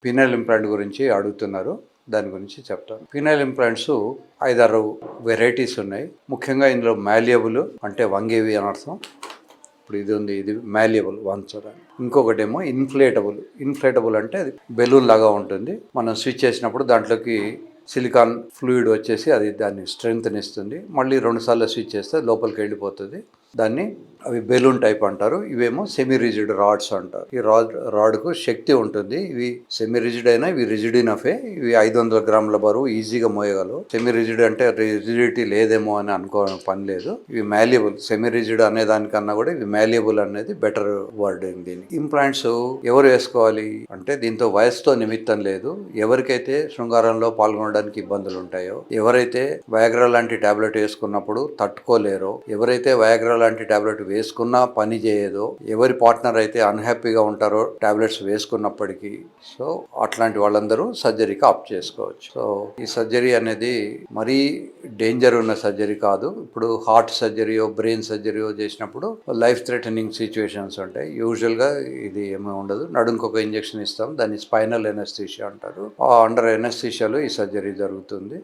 Penal implant గురించి అడుగుతున్నారు. దాని గురించి చెప్తాను. పీనల్ ఇంప్లాంట్స్ 5-6 వెరైటీస్ ఉన్నాయి. ముఖ్యంగా ఇందులో మాల్యబుల్ అంటే వంగేవి అని అర్థం. ఇప్పుడు ఇది ఉంది, ఇది మాల్యబుల్ వంచడానికి. ఇంకొకటేమో ఇన్ఫ్లేటబుల్ అంటే అది బెలూన్ లాగా ఉంటుంది. మనం స్విచ్ చేసినప్పుడు దాంట్లోకి సిలికాన్ ఫ్లూయిడ్ వచ్చేసి అది దాన్ని స్ట్రెంగ్త్ని ఇస్తుంది. మళ్ళీ 2 సార్లు స్విచ్ చేస్తే లోపలికి వెళ్ళిపోతుంది. దాన్ని అవి బెలూన్ టైప్ అంటారు. ఇవేమో సెమీ రిజిడ్ రాడ్స్ అంటారు. ఈ రాడ్కు శక్తి ఉంటుంది. ఇవి సెమీ రిజిడ్ అయినా ఇవి రిజిడ్ ఇనఫే. ఇవి 500 గ్రాముల బరువు ఈజీగా మోయగలవు. సెమీ రిజిడ్ అంటే రిజిడిటీ లేదేమో అని అనుకోవడం పని లేదు. ఇవి మాల్యబుల్. సెమీ రిజిడ్ అనే దానికన్నా కూడా ఇవి మాల్యబుల్ అనేది బెటర్ వర్డ్. దీన్ని ఇంప్లాంట్స్ ఎవరు వేసుకోవాలి అంటే దీంతో వయసుతో నిమిత్తం లేదు. ఎవరికైతే శృంగారంలో పాల్గొనడానికి ఇబ్బందులు ఉంటాయో, ఎవరైతే వయాగ్రా లాంటి టాబ్లెట్ వేసుకున్నప్పుడు తట్టుకోలేరో, ఎవరైతే వయాగ్రా లాంటి టాబ్లెట్ వేసుకున్నా పని చేయదో, ఎవరి పార్ట్నర్ అయితే అన్హ్యాపీగా ఉంటారో టాబ్లెట్స్ వేసుకున్నప్పటికీ, సో అట్లాంటి వాళ్ళందరూ సర్జరీకి ఆప్ట్ చేసుకోవచ్చు. సో ఈ సర్జరీ అనేది మరీ డేంజర్ ఉన్న సర్జరీ కాదు. ఇప్పుడు హార్ట్ సర్జరీయో బ్రెయిన్ సర్జరీయో చేసినప్పుడు లైఫ్ థ్రెటనింగ్ సిచ్యువేషన్స్ ఉంటాయి. యూజువల్గా ఇది ఏమీ ఉండదు. నడుంకి ఒక ఇంజెక్షన్ ఇస్తాం, దాన్ని స్పైనల్ ఎనస్థీషియా అంటారు. ఆ అండర్ ఎనస్థీషియాలో ఈ సర్జరీ జరుగుతుంది.